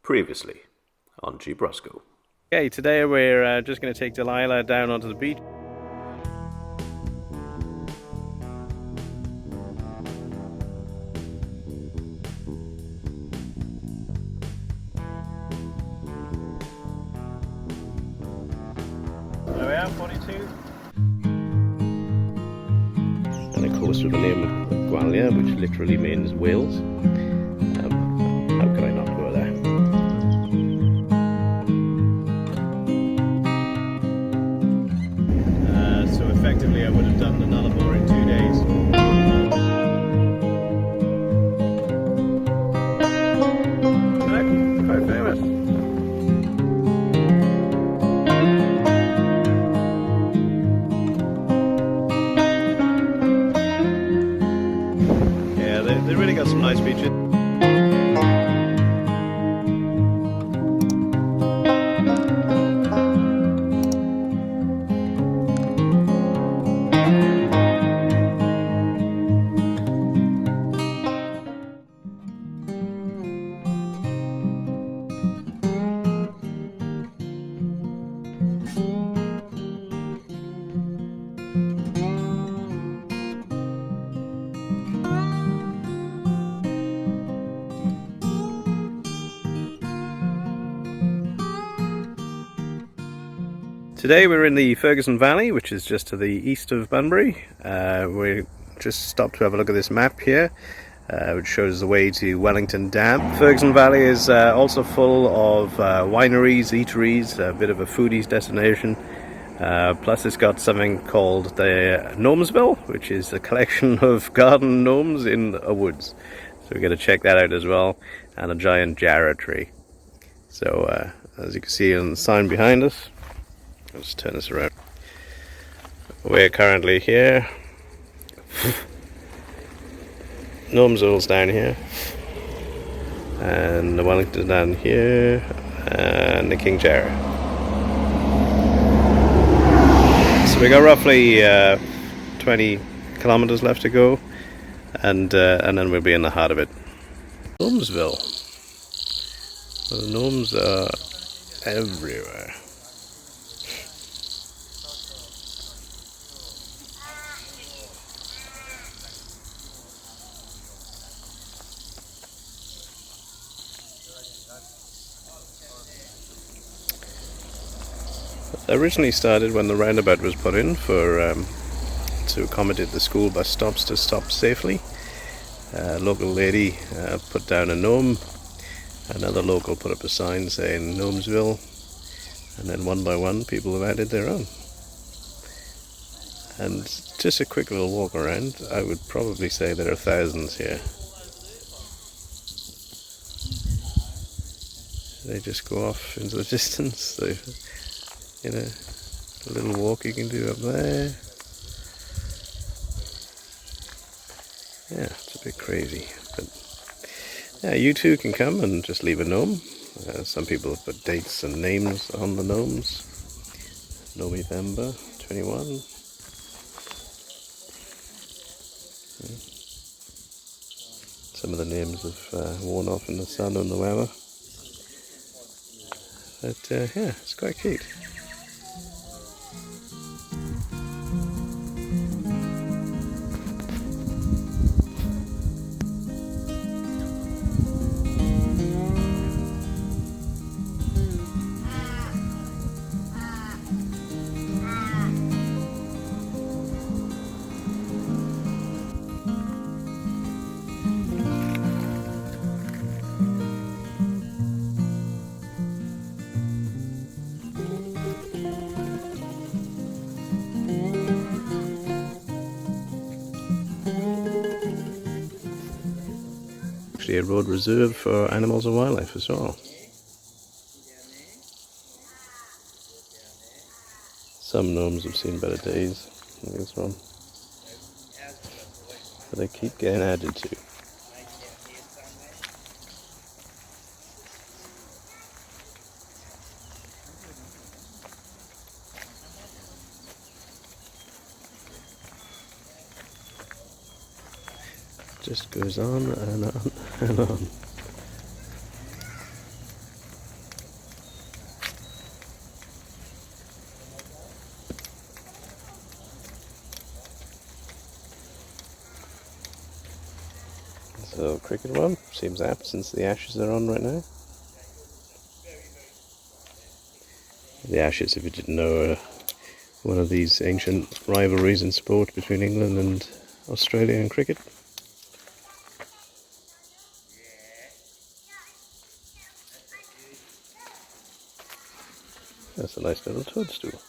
Previously on Jeep Roscoe. Okay, today we're just going to take Delilah down onto the beach. There we are, 42. And of course with the name of Gwalia, which literally means whales. How could I not go there? So effectively I would have done the Nullarbor in 2 days. Quite famous. Yeah, they really got some nice beaches. Today we're in the Ferguson Valley, which is just to the east of Bunbury. We just stopped to have a look at this map here, which shows the way to Wellington Dam. Ferguson Valley is also full of wineries, eateries, a bit of a foodies destination. Plus it's got something called the Gnomesville, which is a collection of garden gnomes in a woods. So we're going to check that out as well, and a giant Jarrah tree. So as you can see on the sign behind us, let's turn this around. We're currently here. Gnomesville's down here, and the Wellington down here, and the King Jarrah. So we got roughly 20 kilometers left to go, and then we'll be in the heart of it. Gnomesville. The gnomes are everywhere. Originally started when the roundabout was put in for to accommodate the school bus stops to stop safely. A local lady put down a gnome, another local put up a sign saying Gnomesville, and then one by one people have added their own. And just a quick little walk around, I would probably say there are thousands here. They just go off into the distance. So, you know, a little walk you can do up there. Yeah, it's a bit crazy, but yeah, you too can come and just leave a gnome. Some people have put dates and names on the gnomes. November 21. Some of the names have worn off in the sun and the weather. But yeah, it's quite cute. A road reserved for animals and wildlife as well. Some gnomes have seen better days than this one, but they keep getting added to. Just goes on and on and on. little cricket one. Seems apt since the Ashes are on right now. The Ashes, if you didn't know, are one of these ancient rivalries in sport between England and Australia in cricket. That's a nice little toadstool.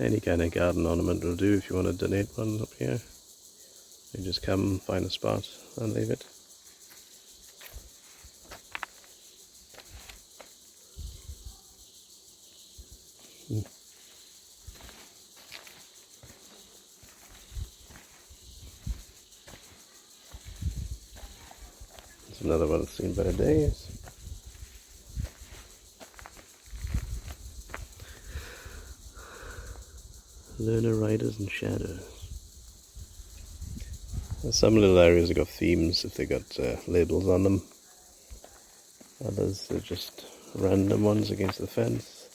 Any kind of garden ornament will do if you want to donate one up here. You just come, find a spot and leave it. It's another one that's seen better days. Learner riders and shadows. Some little areas have got themes if they got labels on them. Others are just random ones against the fence.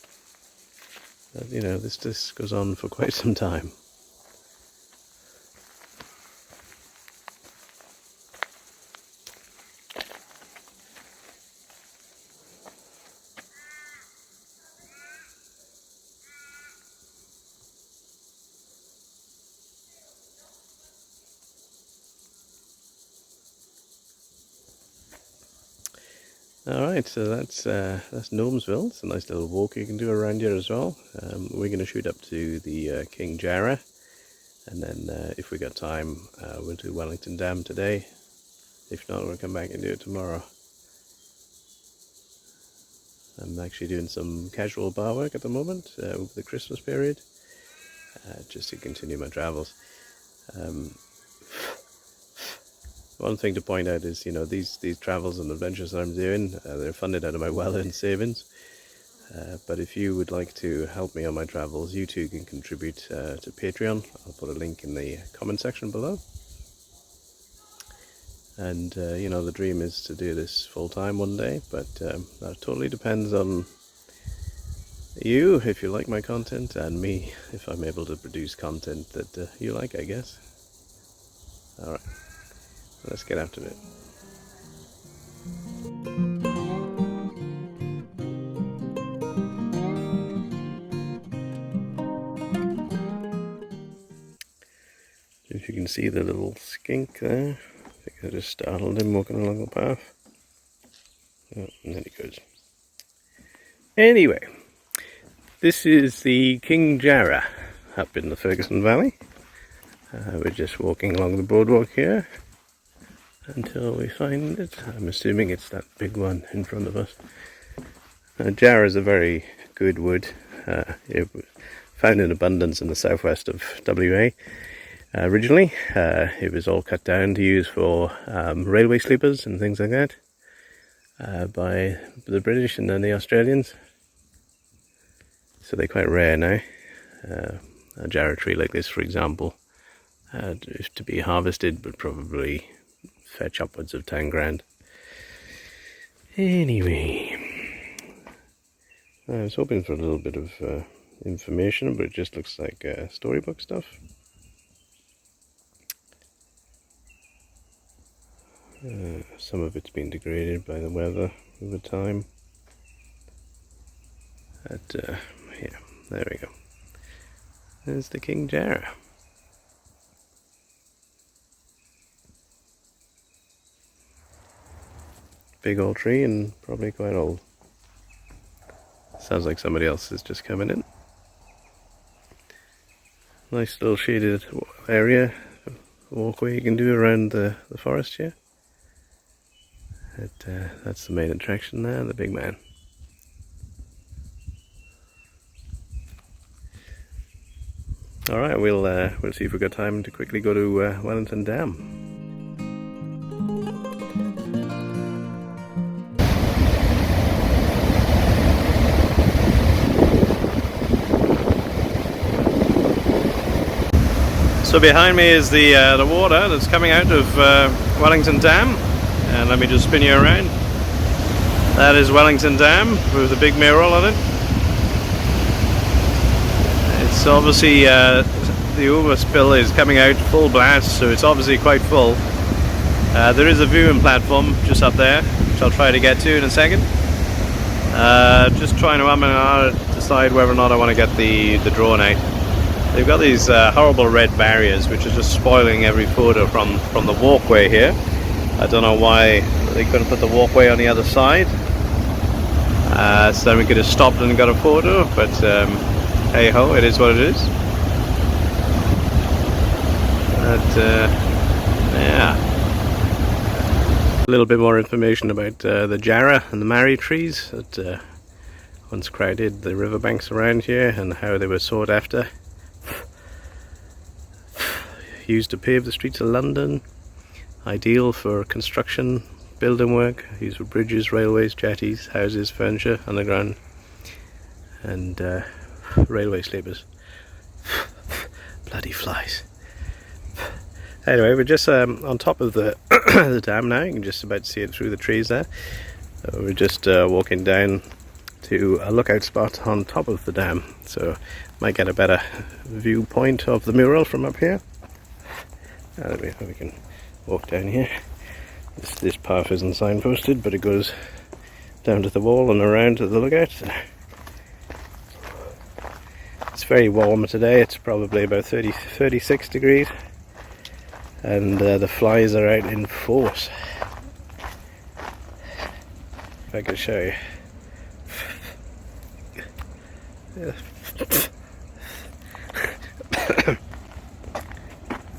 But, you know, this goes on for quite some time. Alright, so that's Gnomesville. It's a nice little walk you can do around here as well. We're going to shoot up to the King Jarrah, and then if we got time we'll do Wellington Dam today. If not, we'll come back and do it tomorrow. I'm actually doing some casual bar work at the moment over the Christmas period, just to continue my travels. One thing to point out is, you know, these travels and adventures that I'm doing, they're funded out of my well-earned savings. But if you would like to help me on my travels, you too can contribute to Patreon. I'll put a link in the comment section below. And, you know, the dream is to do this full-time one day, but that totally depends on you, if you like my content, and me, if I'm able to produce content that you like, I guess. Alright. Let's get after it. If you can see the little skink there, I think I just startled him walking along the path. Oh, and then he goes. Anyway, this is the King Jarrah up in the Ferguson Valley. We're just walking along the boardwalk here until we find it. I'm assuming it's that big one in front of us. Jarrah is a very good wood. It was found in abundance in the southwest of WA. Originally, it was all cut down to use for railway sleepers and things like that by the British and then the Australians. So they're quite rare now. A Jarrah tree like this, for example, if to be harvested, would probably fetch upwards of 10 grand. Anyway, I was hoping for a little bit of information, but it just looks like storybook stuff. Some of it's been degraded by the weather over time. But yeah, there we go. There's the King Jarrah. Big old tree and probably quite old. Sounds like somebody else is just coming in. Nice little shaded area, walkway you can do around the forest here. That's the main attraction there, the big man. Alright, we'll see if we've got time to quickly go to Wellington Dam. So behind me is the water that's coming out of Wellington Dam, and let me just spin you around. That is Wellington Dam with a big mural on it. It's obviously the overspill is coming out full blast, so it's obviously quite full. There is a viewing platform just up there, which I'll try to get to in a second. Just trying to decide whether or not I want to get the drone out. They've got these horrible red barriers which are just spoiling every photo from the walkway here. I don't know why they couldn't put the walkway on the other side, so then we could have stopped and got a photo, but hey ho, it is what it is. But yeah, a little bit more information about the Jarrah and the marri trees that once crowded the riverbanks around here and how they were sought after. Used to pave the streets of London, ideal for construction, building work, used for bridges, railways, jetties, houses, furniture, underground, and railway sleepers. Bloody flies. Anyway, we're just on top of the, the dam now. You can just about see it through the trees there. We're just walking down to a lookout spot on top of the dam, so might get a better viewpoint of the mural from up here. We can walk down here. This path isn't signposted, but it goes down to the wall and around to the lookout. It's very warm today. It's probably about 36 degrees, and the flies are out in force. If I could show you.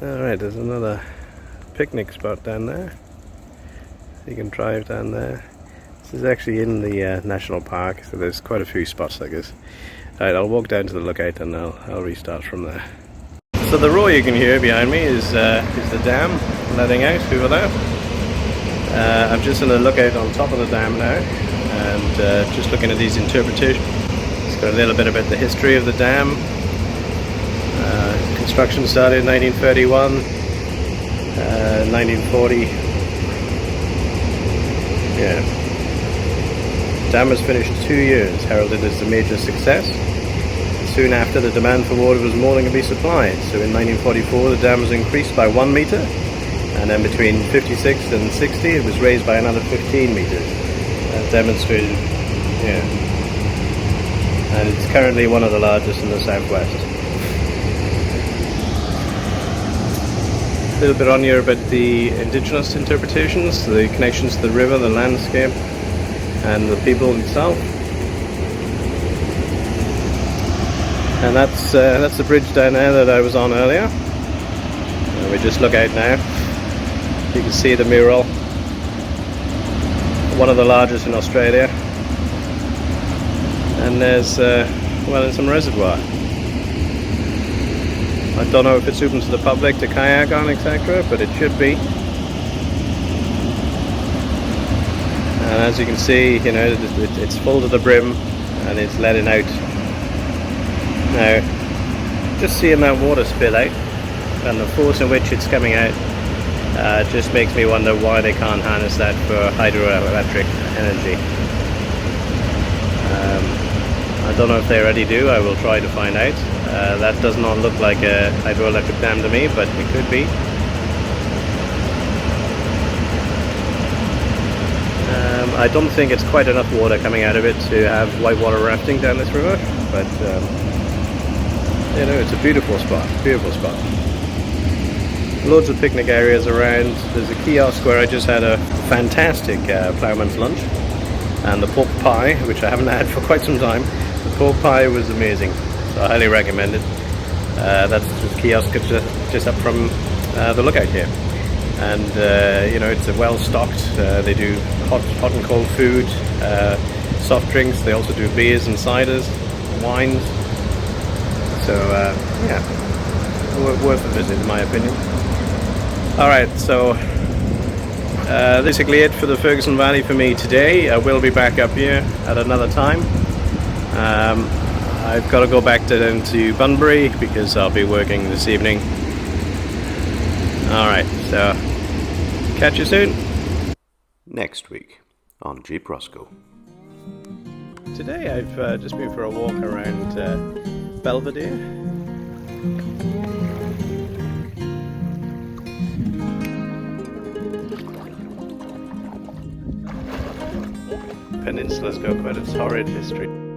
Alright, there's another picnic spot down there. You can drive down there. This is actually in the national park, so there's quite a few spots like this. Alright, I'll walk down to the lookout and I'll restart from there. So the roar you can hear behind me is the dam letting out over there. I'm just in a lookout on top of the dam now, and just looking at these interpretations. It's got a little bit about the history of the dam. Construction started in 1931, 1940. Yeah. Dam was finished 2 years, heralded as a major success. Soon after, the demand for water was more than could be supplied. So in 1944, the dam was increased by 1 meter, and then between 56 and 60, it was raised by another 15 meters. That demonstrated, yeah. And it's currently one of the largest in the southwest. A little bit on here about the indigenous interpretations, the connections to the river, the landscape, and the people themselves. And that's the bridge down there that I was on earlier. And we just look out now. You can see the mural, one of the largest in Australia. And there's Wellington Reservoir. I don't know if it's open to the public to kayak on, etc., but it should be. And as you can see, you know, it's full to the brim and it's letting out. Now, just seeing that water spill out and the force in which it's coming out just makes me wonder why they can't harness that for hydroelectric energy. I don't know if they already do. I will try to find out. That does not look like a hydroelectric dam to me, but it could be. I don't think it's quite enough water coming out of it to have whitewater rafting down this river, but you know, it's a beautiful spot, beautiful spot. Loads of picnic areas around. There's a kiosk where I just had a fantastic ploughman's lunch, and the pork pie, which I haven't had for quite some time. The pork pie was amazing, so I highly recommend it. That's the kiosk just up from the lookout here, and you know, it's well stocked. They do hot and cold food, soft drinks. They also do beers and ciders, wines. So yeah, worth a visit in my opinion. Alright, so basically it for the Ferguson Valley for me today. I will be back up here at another time. I've got to go back down to Bunbury because I'll be working this evening Alright, so catch you soon. Next week on Jeep Roscoe. Today I've just been for a walk around Belvedere. Peninsulas go quite a torrid history.